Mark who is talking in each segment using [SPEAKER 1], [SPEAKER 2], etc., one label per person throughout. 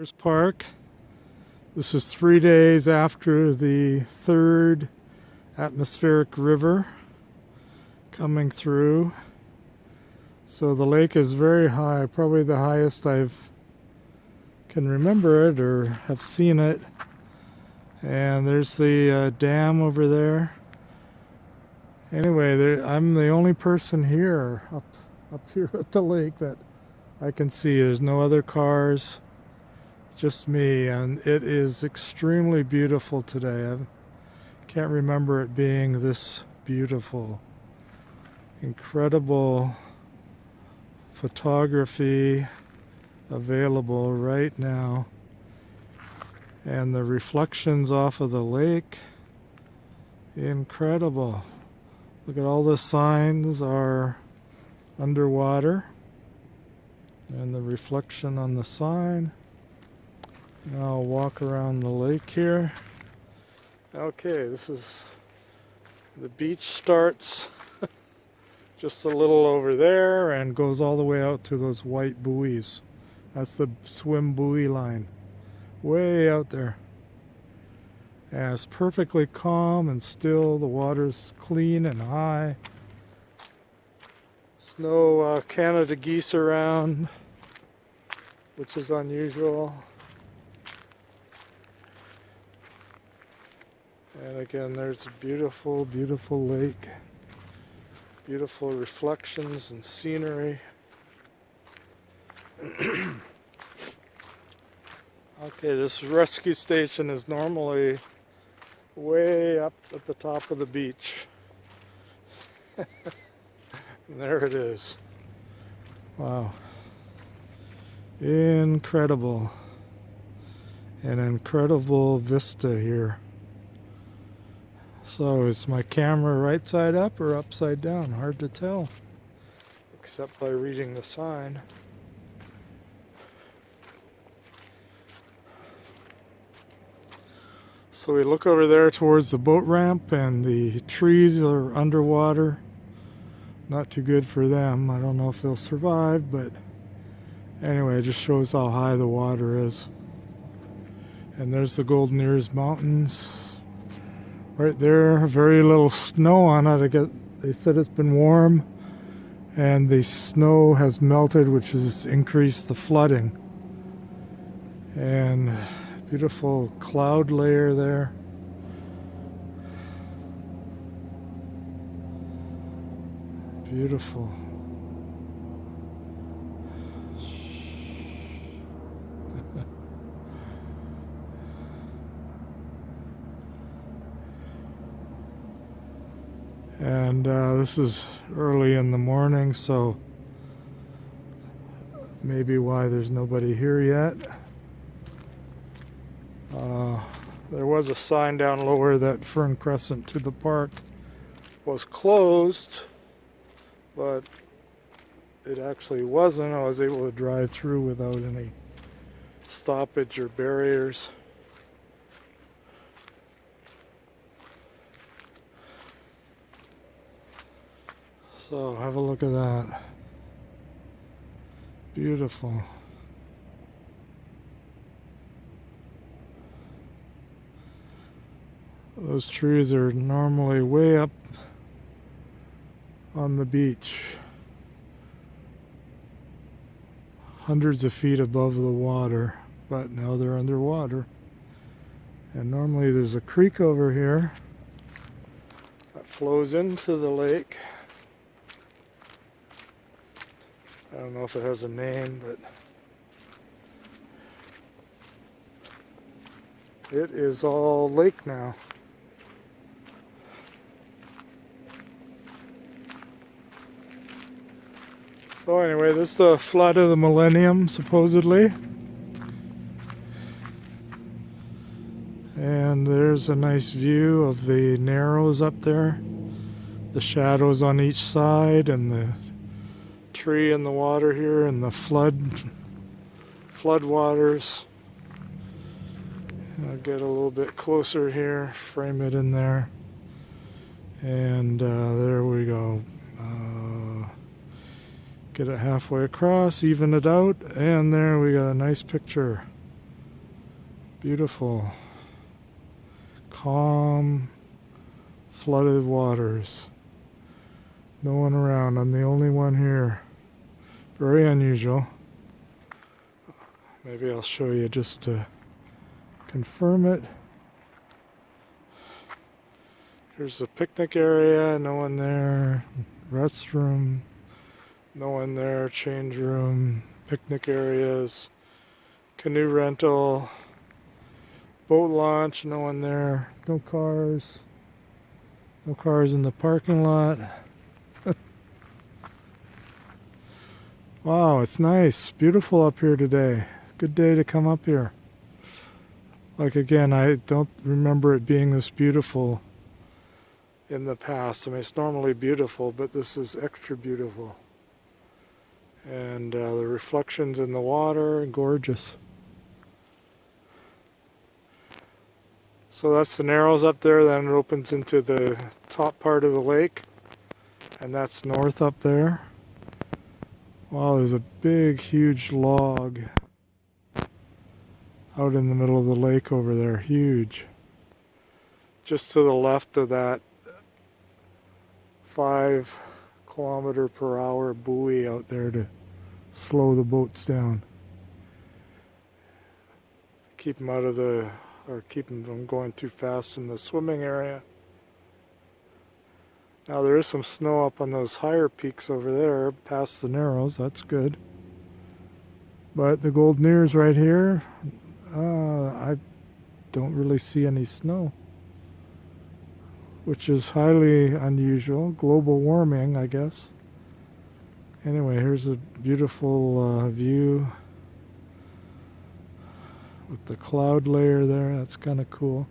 [SPEAKER 1] Park. This is 3 days after the third atmospheric river coming through. So the lake is very high, probably the highest can remember it or have seen it. And there's the dam over there. Anyway, I'm the only person here up here at the lake that I can see. There's no other cars. Just me, and it is extremely beautiful today. I can't remember it being this beautiful. Incredible photography available right now, and the reflections off of the lake, incredible. Look at all the signs are underwater and the reflection on the sign. Now I'll walk around the lake here. Okay, this is the beach. Starts just a little over there and goes all the way out to those white buoys. That's the swim buoy line, way out there. And it's perfectly calm and still. The water's clean and high. There's no Canada geese around, which is unusual. And again, there's a beautiful, beautiful lake. Beautiful reflections and scenery. Okay, this rescue station is normally way up at the top of the beach. And there it is. Wow. Incredible. An incredible vista here. So is my camera right side up or upside down? Hard to tell, except by reading the sign. So we look over there towards the boat ramp, and the trees are underwater. Not too good for them. I don't know if they'll survive, but anyway, it just shows how high the water is. And there's the Golden Ears Mountains. Right there, very little snow on it. I guess they said it's been warm, and the snow has melted, which has increased the flooding. And beautiful cloud layer there. Beautiful. And this is early in the morning, so maybe why there's nobody here yet. There was a sign down lower that Fern Crescent to the park was closed, but it actually wasn't. I was able to drive through without any stoppage or barriers. So have a look at that. Beautiful. Those trees are normally way up on the beach, hundreds of feet above the water, but now they're underwater. And normally there's a creek over here that flows into the lake. I don't know if it has a name, but it is all lake now. So anyway, this is the flood of the millennium, supposedly. And there's a nice view of the Narrows up there. The shadows on each side, and the tree in the water here, and the flood waters. I'll get a little bit closer here, frame it in there, and there we go. Get it halfway across, even it out, and there we got a nice picture. Beautiful, calm, flooded waters. No one around. I'm the only one here. Very unusual. Maybe I'll show you just to confirm it. Here's the picnic area. No one there. Restroom. No one there. Change room. Picnic areas. Canoe rental. Boat launch. No one there. No cars. No cars in the parking lot. Wow, it's nice. Beautiful up here today. Good day to come up here. Like again, I don't remember it being this beautiful in the past. I mean, it's normally beautiful, but this is extra beautiful. And the reflections in the water, gorgeous. So that's the Narrows up there, then it opens into the top part of the lake. And that's north up there. Wow, there's a big, huge log out in the middle of the lake over there, huge. Just to the left of that 5-kilometer-per-hour buoy out there to slow the boats down. Keep them out of the, or keep them from going too fast in the swimming area. Now there is some snow up on those higher peaks over there, past the Narrows, that's good. But the Golden Ears right here, I don't really see any snow, which is highly unusual. Global warming, I guess. Anyway, here's a beautiful view with the cloud layer there. That's kind of cool.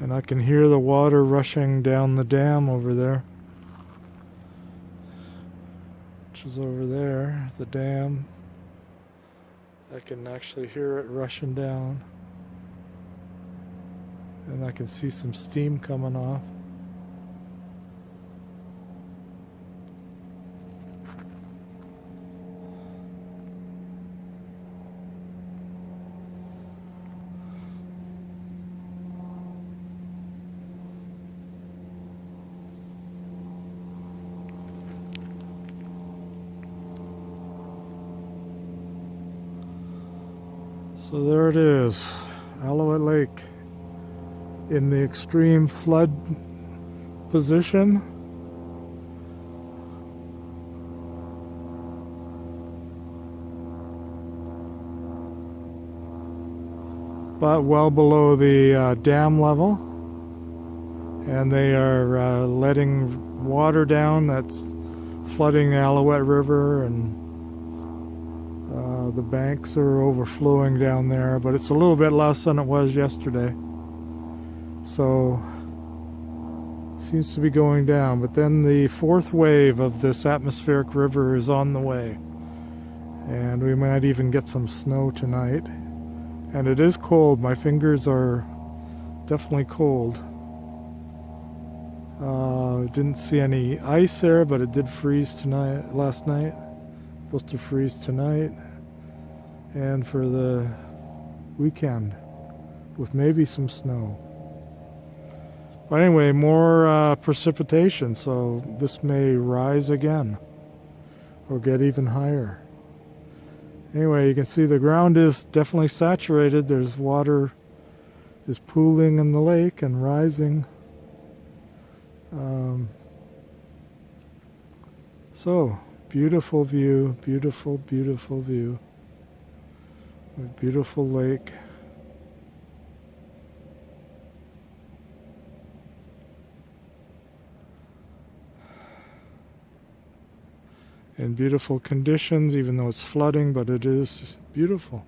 [SPEAKER 1] And I can hear the water rushing down the dam over there, which is over there, the dam. I can actually hear it rushing down. And I can see some steam coming off. So there it is, Alouette Lake in the extreme flood position. But well below the dam level. And they are letting water down that's flooding the Alouette River, and the banks are overflowing down there, but it's a little bit less than it was yesterday. So, seems to be going down. But then the fourth wave of this atmospheric river is on the way. And we might even get some snow tonight. And it is cold. My fingers are definitely cold. Didn't see any ice there, but it did freeze tonight, last night. Supposed to freeze tonight. And for the weekend, with maybe some snow. But anyway, more precipitation, so this may rise again, or get even higher. Anyway, you can see the ground is definitely saturated. There's water is pooling in the lake and rising. So, beautiful view, beautiful, beautiful view. A beautiful lake. In beautiful conditions, even though it's flooding, but it is beautiful.